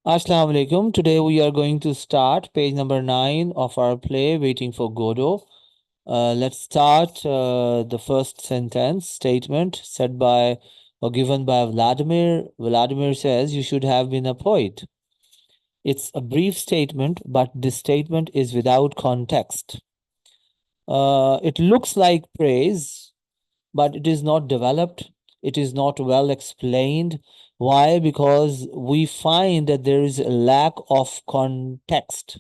Assalamu alaikum. Today we are going to start page number 9 of our play, Waiting for Godot. Let's start the first sentence statement said by or given by Vladimir. Vladimir says, "You should have been a poet." It's a brief statement, but this statement is without context. It looks like praise, but it is not developed. It is not well explained. Why? Because we find that there is a lack of context.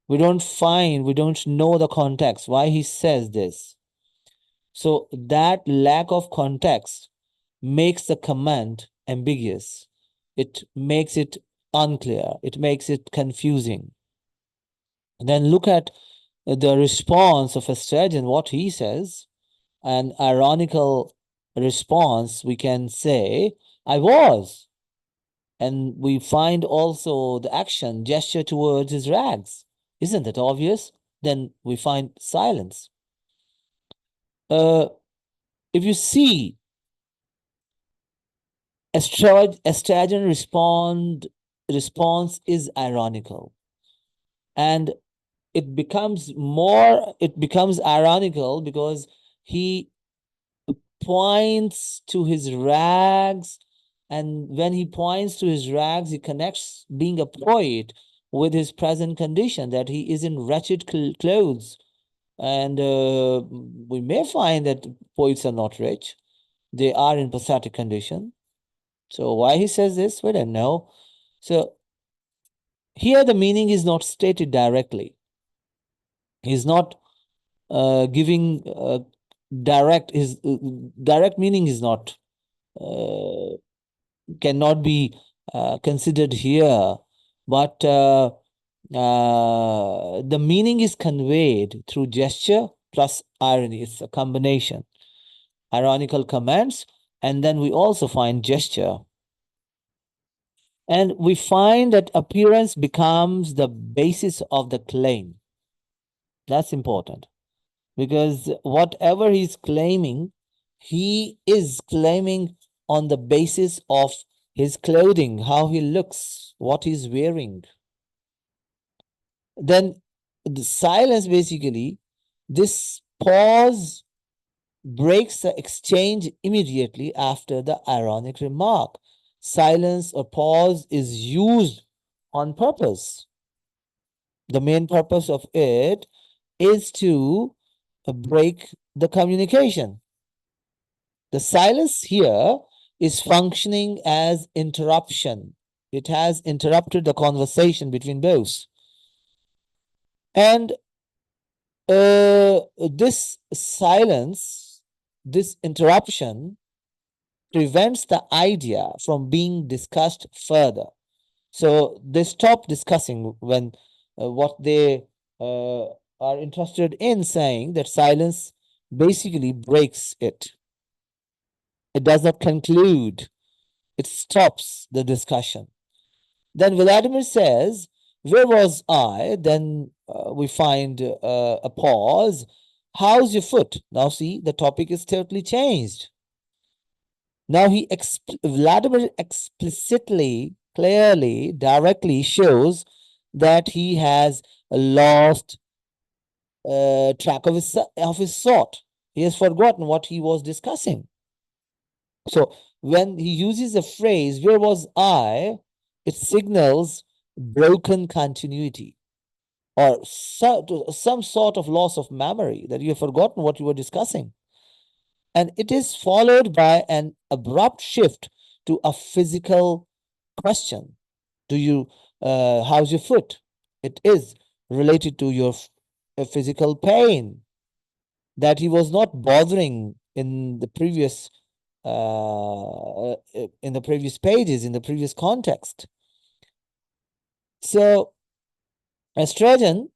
We don't know the context, why he says this. So that lack of context makes the command ambiguous. It makes it unclear. It makes it confusing. Then look at the response of Estragon, what he says. An ironical response, we can say, I was. And we find also the action, gesture towards his rags. Isn't it obvious? Then we find silence. If you see, Estragon response is ironical. And it becomes ironical because he points to his rags, and when he points to his rags, he connects being a poet with his present condition, that he is in wretched clothes. And we may find that poets are not rich, they are in pathetic condition. So why he says this, we don't know. So here the meaning is not stated directly. He's not giving his direct meaning is not cannot be considered here, but the meaning is conveyed through gesture plus irony. It's a combination. Ironical comments, and then we also find gesture. And we find that appearance becomes the basis of the claim. That's important, because whatever he's claiming, he is claiming on the basis of his clothing, how he looks, what he's wearing. Then the silence, basically, this pause breaks the exchange immediately after the ironic remark. Silence or pause is used on purpose. The main purpose of it is to break the communication. The silence here is functioning as interruption. It has interrupted the conversation between both. And this silence, this interruption, prevents the idea from being discussed further. So they stop discussing when what they are interested in, saying that silence basically breaks it. It does not conclude, it stops the discussion. Then Vladimir says, "Where was I?" Then we find a pause. "How's your foot?" Now see, the topic is totally changed. Now Vladimir explicitly, clearly, directly shows that he has lost track of his thought. He has forgotten what he was discussing. So when he uses the phrase, "Where was I?" it signals broken continuity, or some sort of loss of memory, that you have forgotten what you were discussing. And it is followed by an abrupt shift to a physical question. How's your foot? It is related to your physical pain that he was not bothering in the previous pages, in the previous context. So estrogen,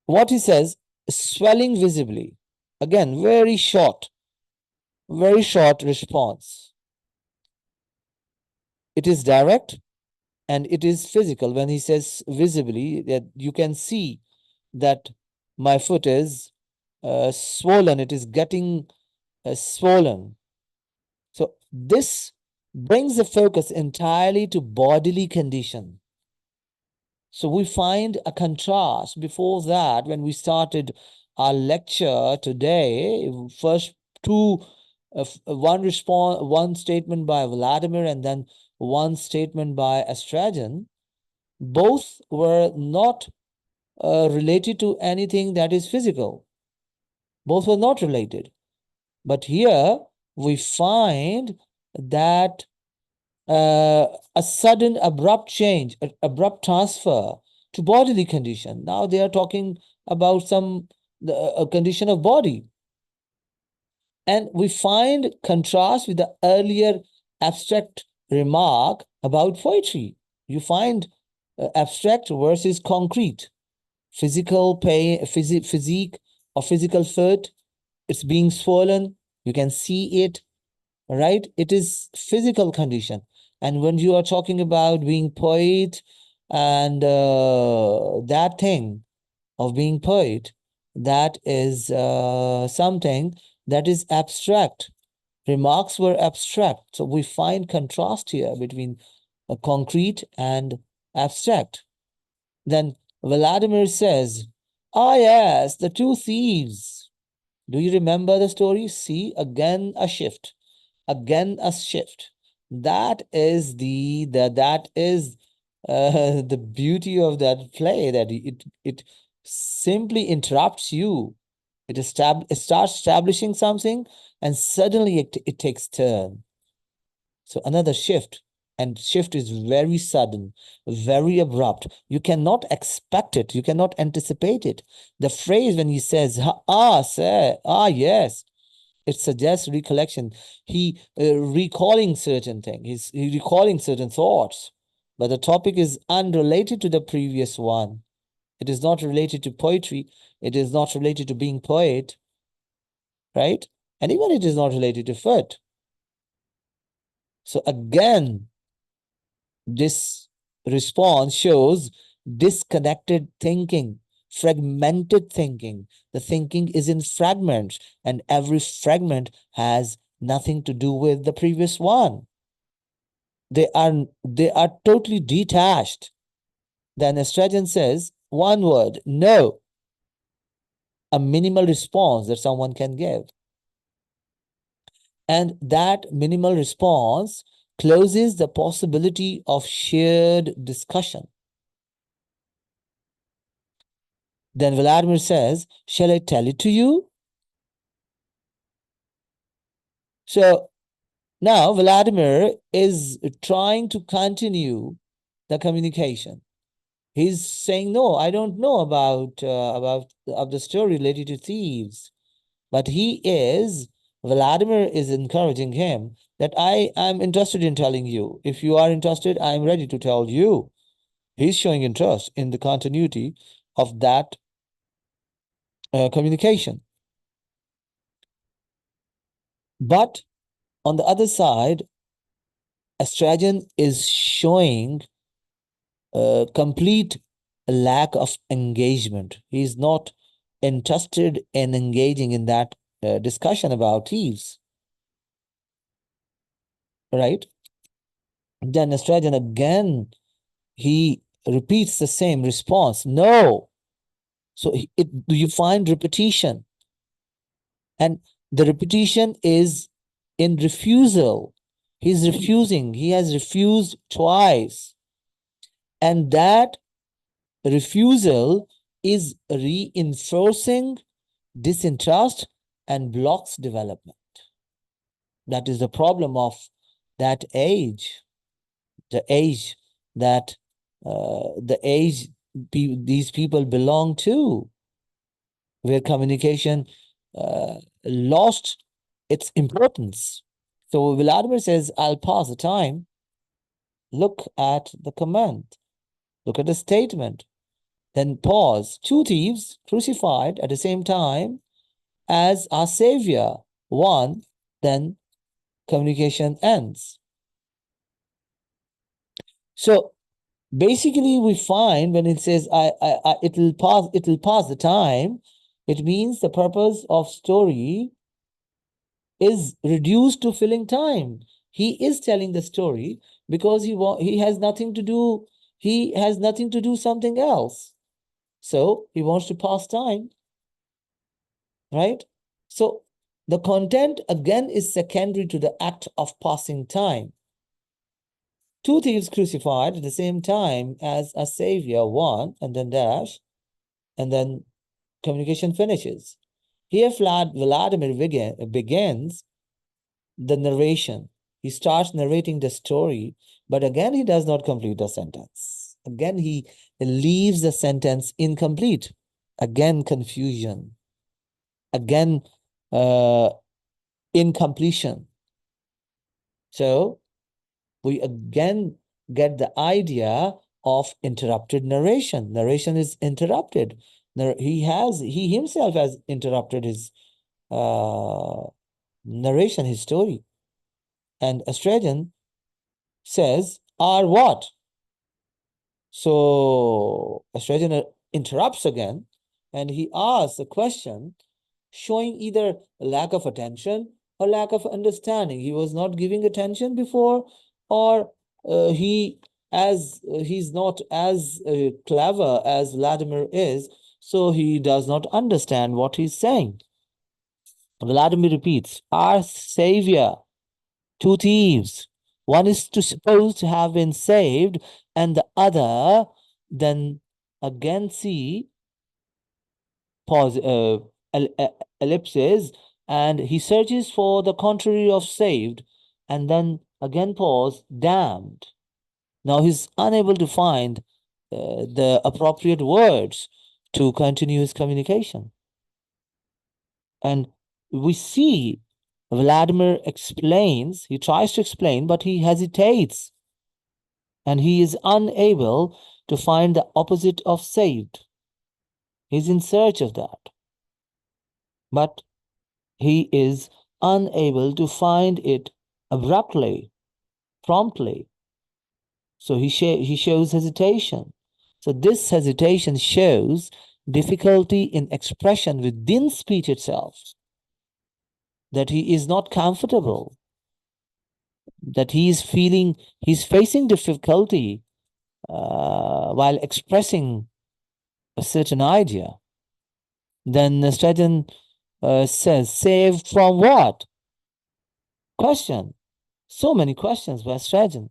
what he says, swelling visibly. Again, very short response. It is direct and it is physical. When he says visibly, that you can see that my foot is swollen. It is getting swollen. So this brings the focus entirely to bodily condition. So we find a contrast before that when we started our lecture today. First two, one statement by Vladimir and then one statement by Astrajan. Both were not related to anything that is physical. Both were not related. But here we find that a sudden abrupt change, abrupt transfer to bodily condition. Now they are talking about a condition of body. And we find contrast with the earlier abstract remark about poetry. You find abstract versus concrete, physical pain, physique or physical foot, it's being swollen, you can see it, right? It is physical condition. And when you are talking about being poet and that thing of being poet, that is something that is abstract. Remarks were abstract. So we find contrast here between concrete and abstract. Then Vladimir says, ah, yes, the two thieves. Do you remember the story? See, again a shift. Again a shift. That is the beauty of that play, that it simply interrupts you. It starts establishing something and suddenly it takes turn. So another shift, and shift is very sudden, very abrupt. You cannot expect it. You cannot anticipate it. The phrase when he says, sir, yes, it suggests recollection. He recalling certain things. He's recalling certain thoughts. But the topic is unrelated to the previous one. It is not related to poetry. It is not related to being poet, right? And even it is not related to foot. So again, this response shows disconnected thinking, fragmented thinking. The thinking is in fragments, and every fragment has nothing to do with the previous one. They are totally detached. Then Estragon says, one word, no, a minimal response that someone can give. And that minimal response closes the possibility of shared discussion. Then Vladimir says, shall I tell it to you? So now Vladimir is trying to continue the communication. He's saying, no, I don't know about of the story related to thieves. But Vladimir is encouraging him that I am interested in telling you. If you are interested, I am ready to tell you. He's showing interest in the continuity of that communication. But on the other side, Astrajan is showing a complete lack of engagement. He's not interested in engaging in that discussion about thieves, right? Then Astrajan again, he repeats the same response. No. So you find repetition. And the repetition is in refusal. He's refusing. He has refused twice. And that refusal is reinforcing disinterest and blocks development. That is the problem of that age, the age that these people belong to, where communication lost its importance. So Vladimir says, I'll pass the time. Look at the command. Look at the statement. Then pause. Two thieves crucified at the same time as our savior. One, then communication ends. So basically, we find when it says it'll pass the time, it means the purpose of story is reduced to filling time. He is telling the story because he has nothing to do. He has nothing to do something else. So he wants to pass time, right? So the content again is secondary to the act of passing time. Two thieves crucified at the same time as a savior, one, and then dash, and then communication finishes. Here, Vladimir begins the narration. He starts narrating the story, but again, he does not complete the sentence. Again, he leaves the sentence incomplete. Again, confusion. Again, incompletion. So, we again get the idea of interrupted narration. Narration is interrupted. He himself has interrupted his uh, narration, his story. And Australian says, are what? So Australian interrupts again and he asks a question showing either a lack of attention or lack of understanding. He was not giving attention before, or he's not as clever as Vladimir is, so he does not understand what he's saying. Vladimir repeats, our savior, two thieves. One is supposed to have been saved, and the other, then again see, pause, ellipses, and he searches for the contrary of saved, and then again pause, damned. Now he's unable to find the appropriate words to continue his communication. And we see Vladimir explains, he tries to explain, but he hesitates. And he is unable to find the opposite of saved. He's in search of that. But he is unable to find it abruptly, promptly. So he shows hesitation. So this hesitation shows difficulty in expression within speech itself, that he is not comfortable, that he's facing difficulty while expressing a certain idea. Then Straton says, saved from what? Question. So many questions by Straton.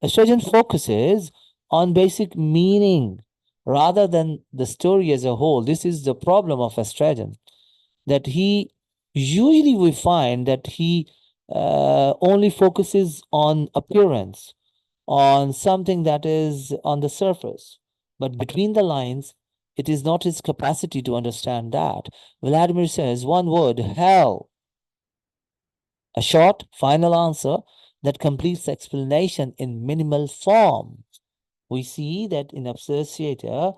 Straton focuses on basic meaning rather than the story as a whole. This is the problem of Straton, that usually we find that he only focuses on appearance, on something that is on the surface. But between the lines, it is not his capacity to understand that. Vladimir says one word, hell. A short, final answer that completes the explanation in minimal form. We see that in Associator,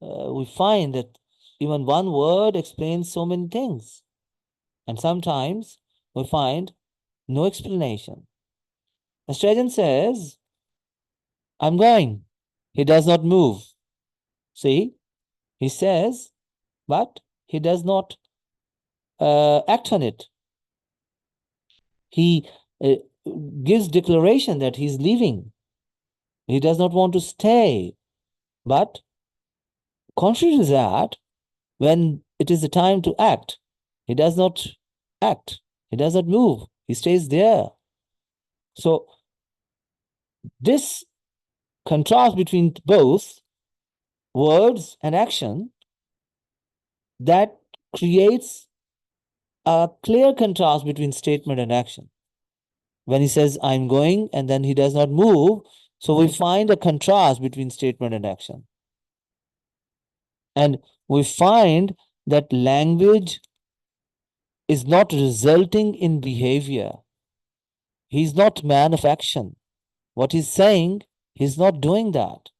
we find that even one word explains so many things. And sometimes we find no explanation. Straton says, I'm going. He does not move. See, he says, but he does not act on it. He gives declaration that he's leaving. He does not want to stay. But contrary to that, when it is the time to act, he does not act. He does not move. He stays there. So this contrast between both words and action, that creates a clear contrast between statement and action. When he says, I'm going, and then he does not move, so we find a contrast between statement and action. And we find that language is not resulting in behavior. He's not man of action. What he's saying, he's not doing that.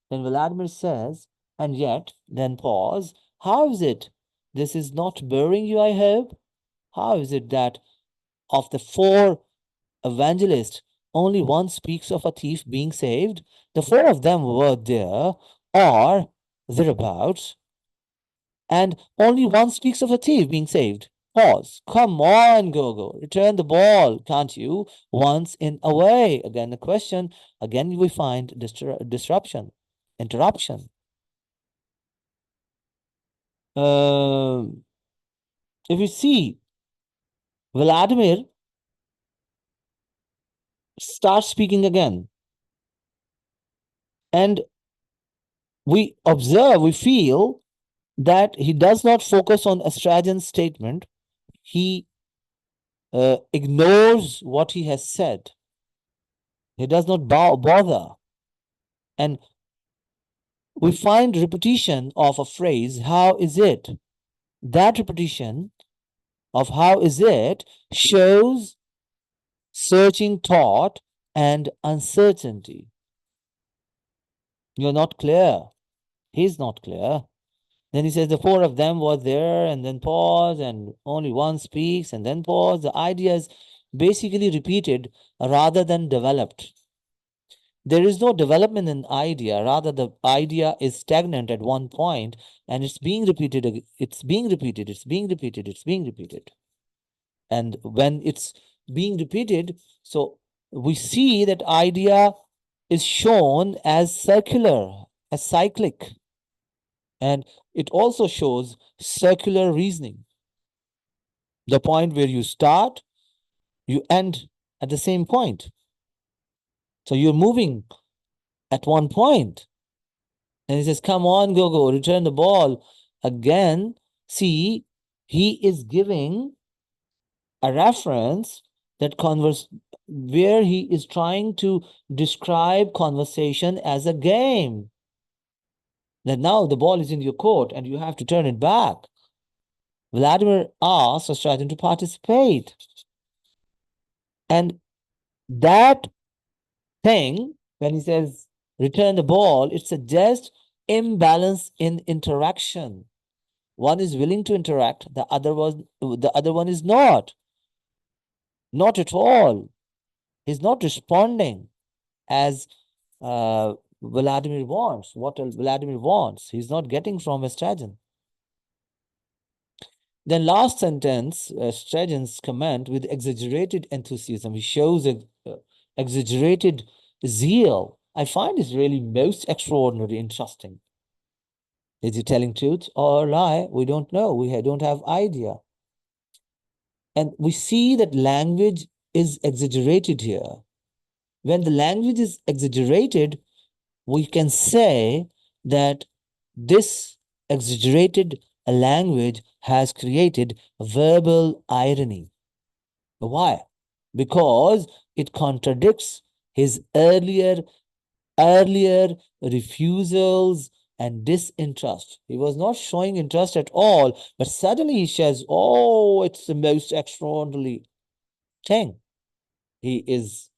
Then Vladimir says, and yet, then pause, how is it this is not boring you, I hope? How is it that of the four evangelists, only one speaks of a thief being saved? The four of them were there or thereabouts, and only one speaks of a thief being saved. Pause. Come on, Gogo. Return the ball, can't you? Once in a way. Again, a question. Again, we find disruption, interruption. If you see, Vladimir starts speaking again, and we observe, we feel that he does not focus on Astrajan's statement. He ignores what he has said. He does not bother. And we find repetition of a phrase, how is it? That repetition of how is it shows searching thought and uncertainty. You're not clear. He's not clear. Then he says the four of them were there, and then pause, and only one speaks, and then pause. The idea is basically repeated rather than developed. There is no development in idea, rather the idea is stagnant at one point, and it's being repeated, it's being repeated, it's being repeated, it's being repeated. And when it's being repeated, so we see that idea is shown as circular, as cyclic. And it also shows circular reasoning. The point where you start, you end at the same point. So you're moving at one point. And he says, come on, Gogo, return the ball. Again, see, he is giving a reference that where he is trying to describe conversation as a game. That now the ball is in your court and you have to turn it back. Vladimir asks Astrajan to participate. And that thing, when he says return the ball, it suggests imbalance in interaction. One is willing to interact, the other one is not. Not at all. He's not responding as Vladimir wants, what Vladimir wants. He's not getting from Astrajan. Then last sentence, Strajan's comment with exaggerated enthusiasm. He shows exaggerated zeal. I find is really most extraordinary, interesting. Is he telling truth or lie? We don't know. We don't have idea. And we see that language is exaggerated here. When the language is exaggerated, we can say that this exaggerated language has created verbal irony. Why? Because it contradicts his earlier refusals and disinterest. He was not showing interest at all, but suddenly he says, oh, it's the most extraordinary thing he is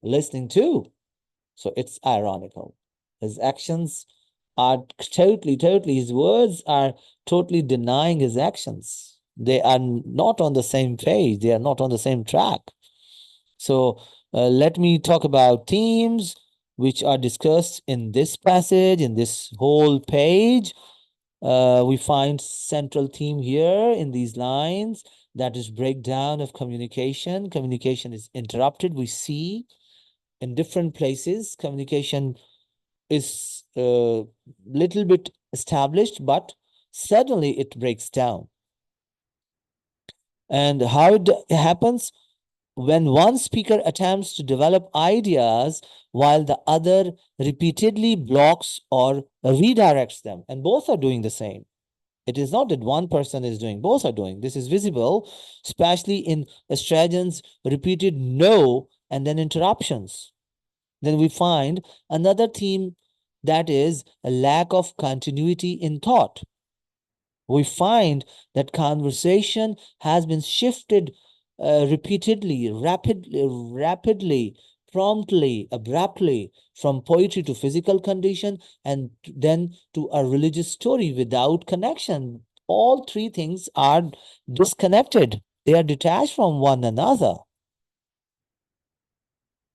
listening to. So it's ironical. His actions are totally, his words are totally denying his actions. They are not on the same page. They are not on the same track. So let me talk about themes which are discussed in this passage, in this whole page. We find central theme here in these lines, that is breakdown of communication. Communication is interrupted. We see in different places communication is a little bit established, but suddenly it breaks down. And how it happens? When one speaker attempts to develop ideas while the other repeatedly blocks or redirects them, and both are doing the same. It is not that one person is doing, both are doing. This is visible, especially in Astrajan's repeated no and then interruptions. Then we find another theme, that is a lack of continuity in thought. We find that conversation has been shifted repeatedly, rapidly, promptly, abruptly, from poetry to physical condition, and then to a religious story without connection. All three things are disconnected. They are detached from one another.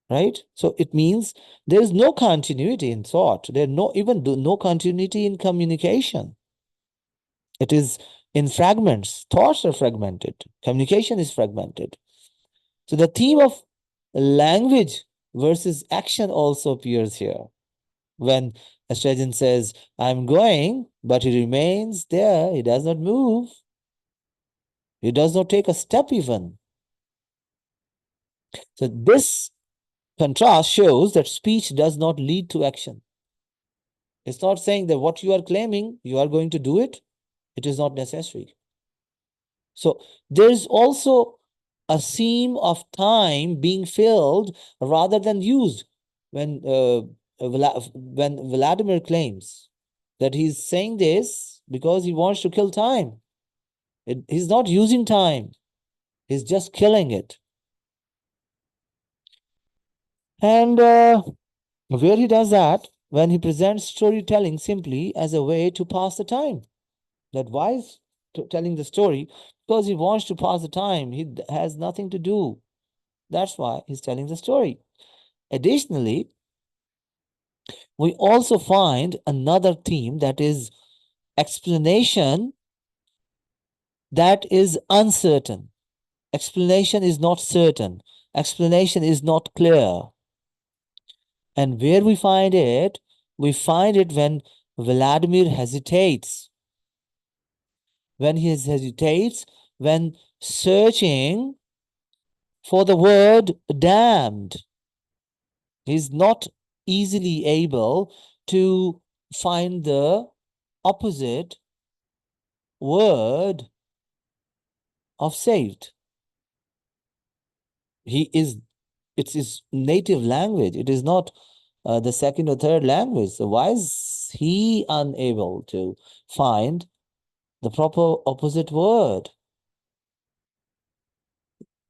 Right? So it means there is no continuity in thought. There no continuity in communication. It is in fragments. Thoughts are fragmented. Communication is fragmented. So the theme of language versus action also appears here. When Astrajan says, I'm going, but he remains there, he does not move, he does not take a step even. So this contrast shows that speech does not lead to action. It's not saying that what you are claiming, you are going to do it. It is not necessary. So there's also a seam of time being filled rather than used when when Vladimir claims that he's saying this because he wants to kill time. He's not using time. He's just killing it. And where he does that, when he presents storytelling simply as a way to pass the time. That why is telling the story? Because he wants to pass the time. He has nothing to do. That's why he's telling the story. Additionally, we also find another theme, that is explanation that is uncertain. Explanation is not certain. Explanation is not clear. And where we find it? We find it when Vladimir hesitates. When he hesitates, when searching for the word damned. He's not easily able to find the opposite word of saved. It's his native language. It is not the second or third language. So why is he unable to find the proper opposite word?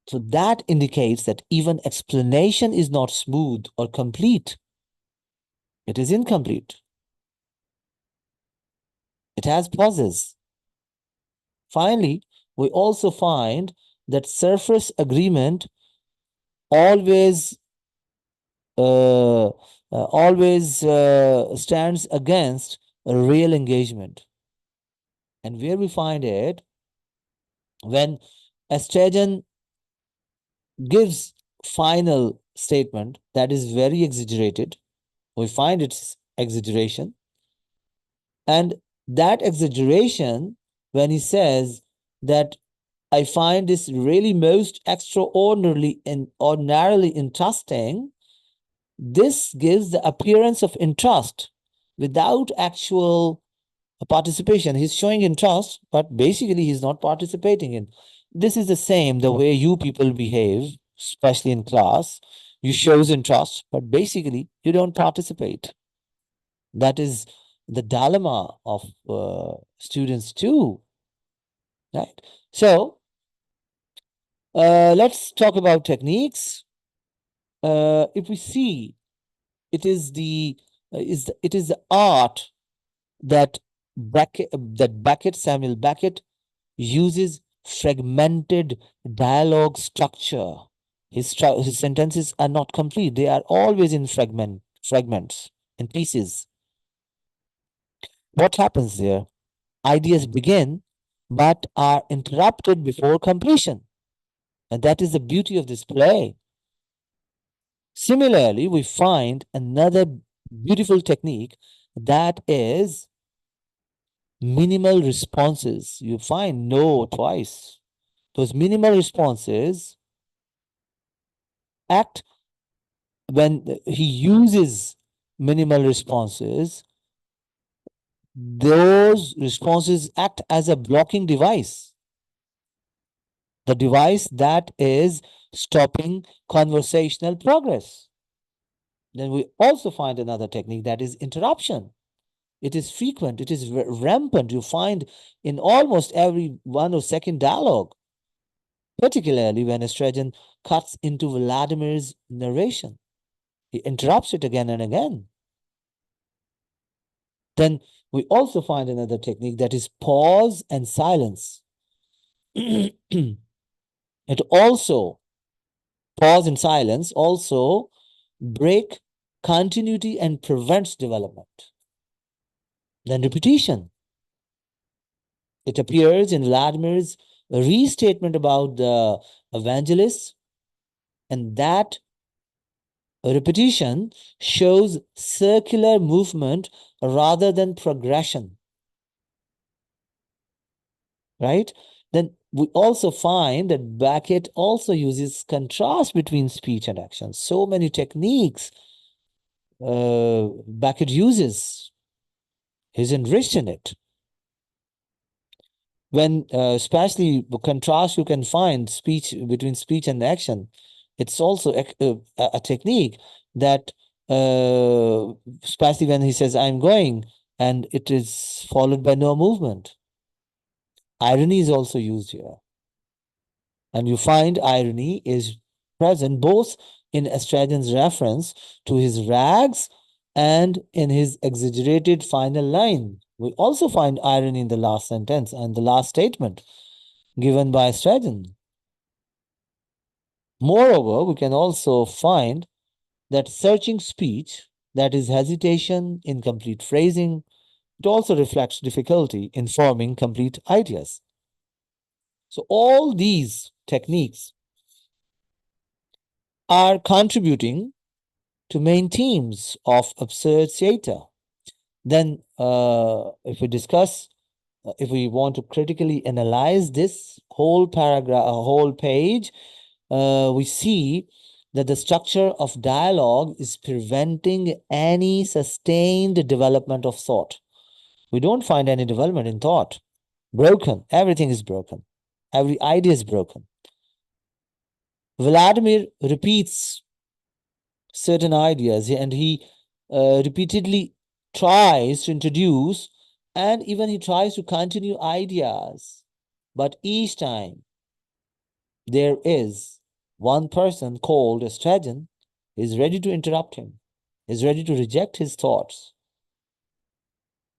So that indicates that even explanation is not smooth or complete. It is incomplete. It has pauses. Finally, we also find that surface agreement always stands against a real engagement. And where we find it, when Astrajan gives final statement that is very exaggerated, we find its exaggeration. And that exaggeration, when he says that I find this really most extraordinarily and ordinarily interesting, this gives the appearance of interest without actual participation. He's showing interest, but basically he's not participating in. This is the same the way you people behave, especially in class. You shows interest, but basically you don't participate. That is the dilemma of students too, right? So let's talk about techniques. If we see, it is the art that Samuel Beckett uses fragmented dialogue structure. His sentences are not complete; they are always in fragments, in pieces. What happens there? Ideas begin, but are interrupted before completion, and that is the beauty of this play. Similarly, we find another beautiful technique, that is minimal responses. You find no twice. Those minimal responses act, when he uses minimal responses, those responses act as a blocking device. The device that is stopping conversational progress. Then we also find another technique, that is interruption. It is frequent, it is rampant. You find in almost every one or second dialogue, particularly when Astrajan cuts into Vladimir's narration. He interrupts it again and again. Then we also find another technique, that is pause and silence. It also, pause and silence also break continuity and prevents development. Then repetition. It appears in Vladimir's restatement about the evangelists, and that repetition shows circular movement rather than progression, right? Then we also find that Beckett also uses contrast between speech and action. So many techniques Beckett uses. He's enriched in it. When especially the contrast you can find speech between speech and action, it's also a technique that especially when he says I'm going and it is followed by no movement. Irony is also used here, and you find irony is present both in Estraden's reference to his rags and in his exaggerated final line. We also find irony in the last sentence and the last statement given by Estraden. Moreover, we can also find that searching speech, that is hesitation, incomplete phrasing, it also reflects difficulty in forming complete ideas. So all these techniques are contributing to main themes of absurd theater. Then, if we discuss, if we want to critically analyze this whole paragraph, whole page, we see that the structure of dialogue is preventing any sustained development of thought. We don't find any development in thought. Broken. Everything is broken. Every idea is broken. Vladimir repeats certain ideas and he repeatedly tries to introduce and even he tries to continue ideas. But each time there is one person called a Straton is ready to interrupt him, is ready to reject his thoughts,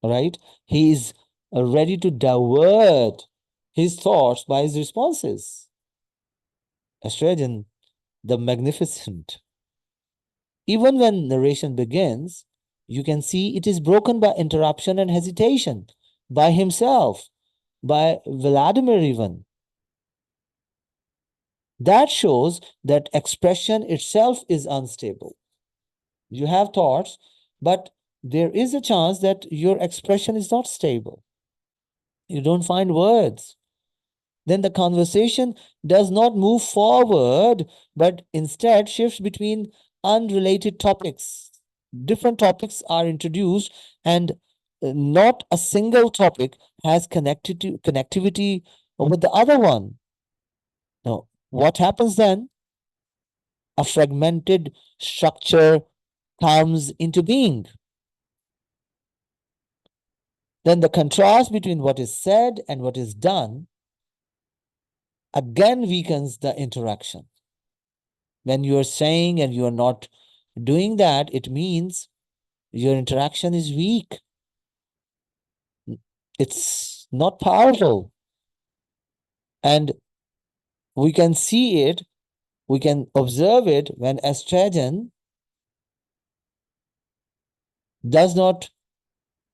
right? He is ready to divert his thoughts by his responses. Straton, the magnificent. Even when narration begins, you can see it is broken by interruption and hesitation, by himself, by Vladimir even. That shows that expression itself is unstable. You have thoughts, but there is a chance that your expression is not stable. You don't find words. Then the conversation does not move forward, but instead shifts between unrelated topics. Different topics are introduced, and not a single topic has connectivity with the other one. Now, what happens then? A fragmented structure comes into being. Then the contrast between what is said and what is done again weakens the interaction. When you are saying and you are not doing that, it means your interaction is weak. It's not powerful. And we can see it, we can observe it when estrogen does not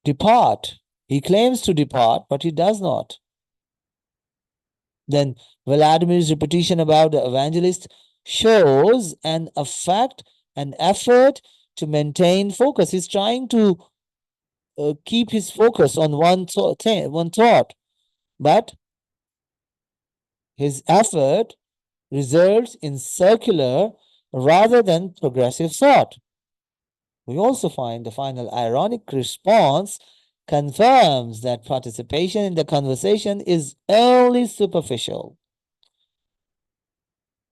depart. He claims to depart, but he does not. Then Vladimir's repetition about the evangelist shows an effect, an effort to maintain focus. He's trying to keep his focus on one thought, but his effort results in circular rather than progressive thought. We also find the final ironic response confirms that participation in the conversation is only superficial.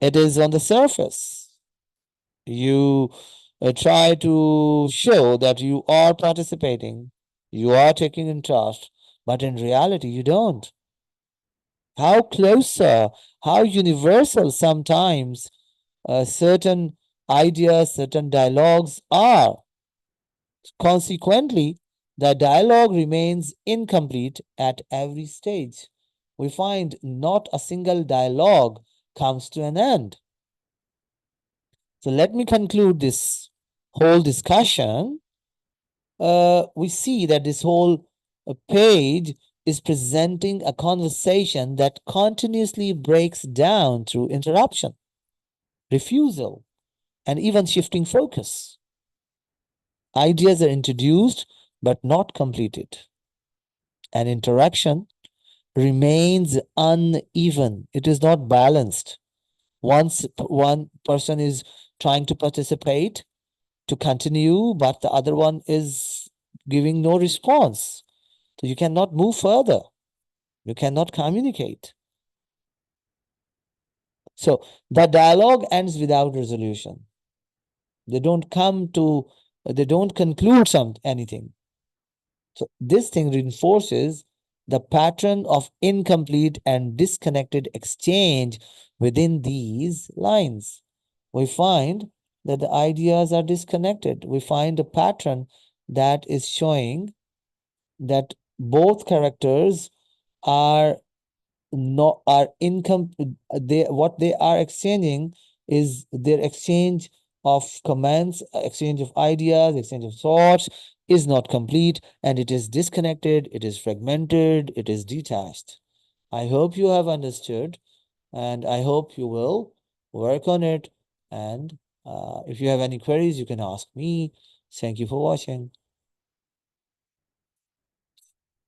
It is on the surface. You try to show that you are participating, you are taking interest, but in reality, you don't. How closer, how universal sometimes certain ideas, certain dialogues are. Consequently, the dialogue remains incomplete at every stage. We find not a single dialogue comes to an end. So let me conclude this whole discussion. We see that this whole page is presenting a conversation that continuously breaks down through interruption, refusal, and even shifting focus. Ideas are introduced but not completed. And interaction remains uneven. It is not balanced. Once one person is trying to participate, to continue, but the other one is giving no response. So you cannot move further. You cannot communicate. So the dialogue ends without resolution. They don't come to, they don't conclude anything. So this thing reinforces the pattern of incomplete and disconnected exchange within these lines. We find that the ideas are disconnected. We find a pattern that is showing that both characters are not are income they what they are exchanging is their exchange of comments, exchange of ideas, exchange of thoughts is not complete, and it is disconnected, it is fragmented, it is detached. I hope you have understood, and I hope you will work on it. And if you have any queries, you can ask me. Thank you for watching.